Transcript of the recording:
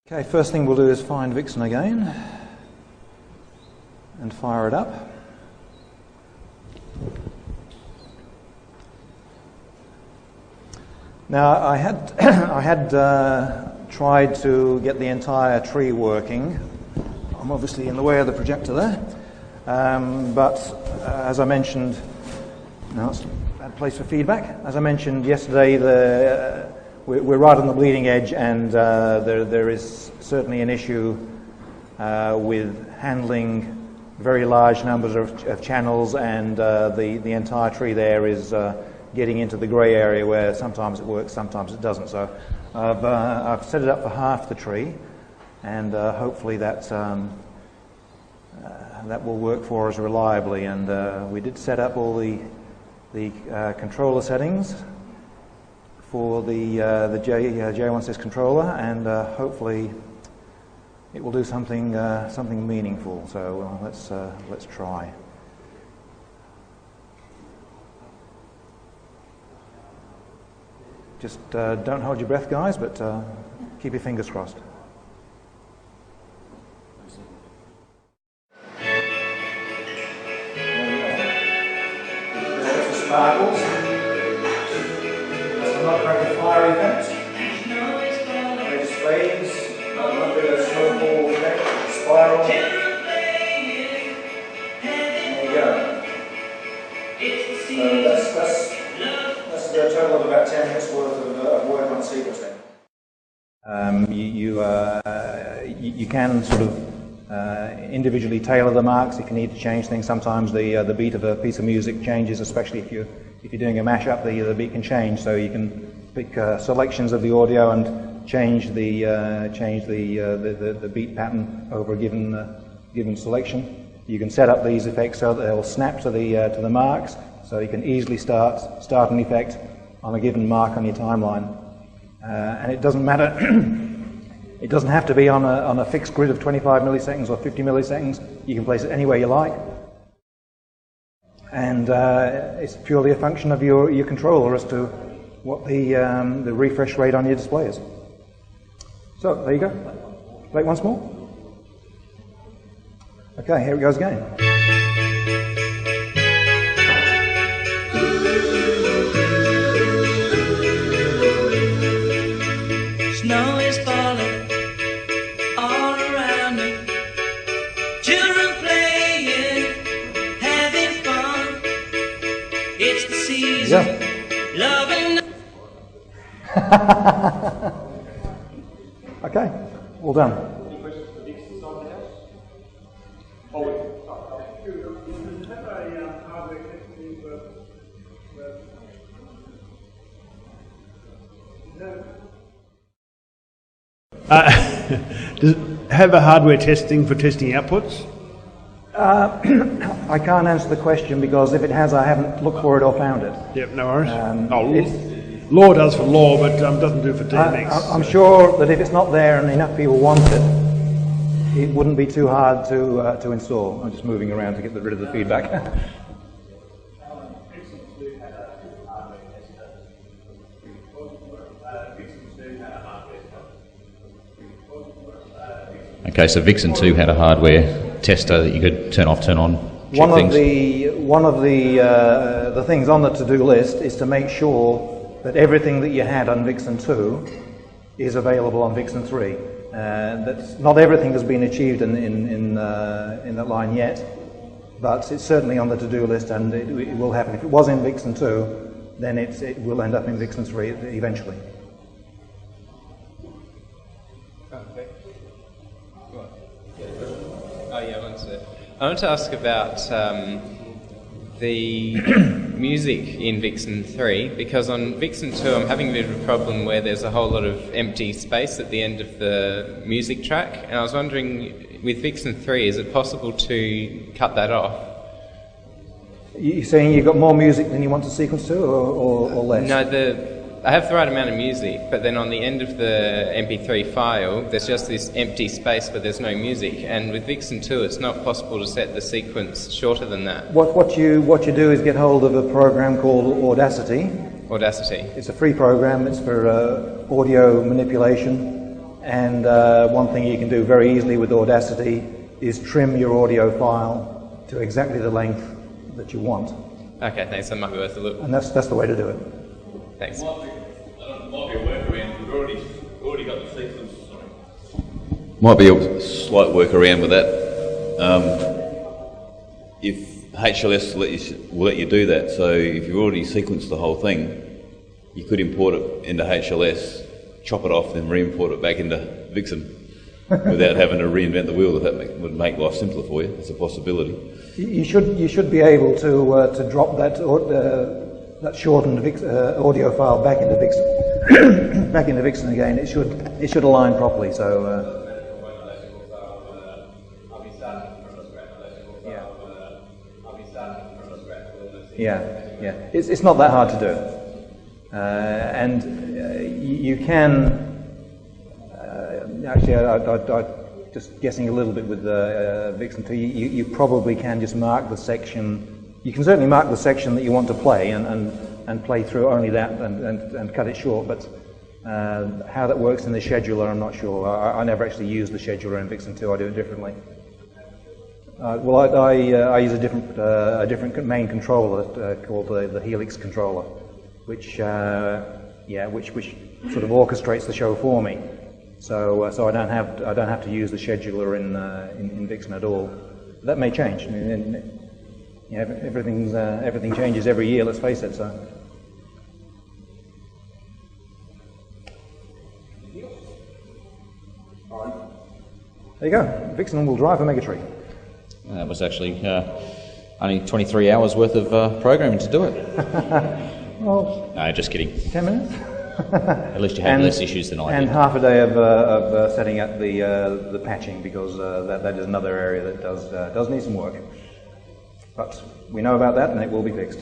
Okay, first thing we'll do is find Vixen again and fire it up. Now I had tried to get the entire tree working. I'm obviously in the way of the projector there, but as I mentioned, no, it's a bad place for feedback. As I mentioned yesterday, we're right on the bleeding edge, and there is certainly an issue with handling very large numbers of channels, and the entire tree there is getting into the grey area where sometimes it works, sometimes it doesn't. So I've set it up for half the tree, and hopefully that will work for us reliably. And we did set up all the controller settings for the J16 controller, and hopefully it will do something meaningful. So let's try. Just don't hold your breath, guys, but keep your fingers crossed. There's the sparkles. Not very fire effect. It just fades. A little bit of snowball effect, spiral. There you go. So that's a total of about 10 minutes worth of work on sequencing. You can sort of individually tailor the marks if you need to change things. Sometimes the beat of a piece of music changes, especially if you're doing a mashup. The beat can change, so you can pick selections of the audio and change the beat pattern over a given selection. You can set up these effects so that they'll snap to the marks, so you can easily start an effect on a given mark on your timeline, and it doesn't matter. It doesn't have to be on a fixed grid of 25 milliseconds or 50 milliseconds. You can place it anywhere you like. And it's purely a function of your controller as to what the refresh rate on your display is. So there you go. Play it once more. Okay, here it goes again. Snow is falling all around me. Children playing, having fun. It's the season, loving. Okay, all done. Any questions for Vixen on the house? Does it have a hardware testing for testing outputs? I can't answer the question because if it has, I haven't looked for it or found it. Yep, no worries. Law does for law, but doesn't do for techniques. I'm sure that if it's not there and enough people want it, it wouldn't be too hard to install. I'm just moving around to get rid of the feedback. Okay, so Vixen 2 had a hardware tester that you could turn off, turn on. One of the things on the to-do list is to make sure that everything that you had on Vixen 2 is available on Vixen 3. That's not everything has been achieved in that line yet, but it's certainly on the to-do list, and it will happen. If it was in Vixen 2, then it will end up in Vixen 3 eventually. I want to ask about the music in Vixen 3, because on Vixen 2 I'm having a bit of a problem where there's a whole lot of empty space at the end of the music track, and I was wondering, with Vixen 3, is it possible to cut that off? You're saying you've got more music than you want to sequence to, or less? No, I have the right amount of music, but then on the end of the MP3 file, there's just this empty space where there's no music. And with Vixen 2, it's not possible to set the sequence shorter than that. What you do is get hold of a program called Audacity. Audacity. It's a free program. It's for audio manipulation, And one thing you can do very easily with Audacity is trim your audio file to exactly the length that you want. Okay, thanks. That might be worth a look. And that's the way to do it. Thanks. Might be a workaround. We've already got the sequence. Sorry. Might be a slight workaround with that. If HLS will let you do that, so if you've already sequenced the whole thing, you could import it into HLS, chop it off, then re-import it back into Vixen without having to reinvent the wheel. If that would make life simpler for you, it's a possibility. You should be able to drop that shortened audio file back into Vixen back into Vixen again. It should align properly. So. Yeah. It's not that hard to do, and you can. Actually, I just guessing a little bit with Vixen 2. You probably can just mark the section. You can certainly mark the section that you want to play and play through only that and cut it short. But how that works in the scheduler, I'm not sure. I never actually use the scheduler in Vixen 2. I do it differently. Well, I use a different main controller called the Helix controller, which sort of orchestrates the show for me. So I don't have to use the scheduler in Vixen at all. That may change. I mean, everything changes every year. Let's face it. So. There you go. Vixen will drive a Megatree. It was actually only 23 hours worth of programming to do it. Well, No, just kidding. 10 minutes. At least you had less issues than I did. And half a day of setting up the patching, because that is another area that does need some work. But we know about that, and it will be fixed.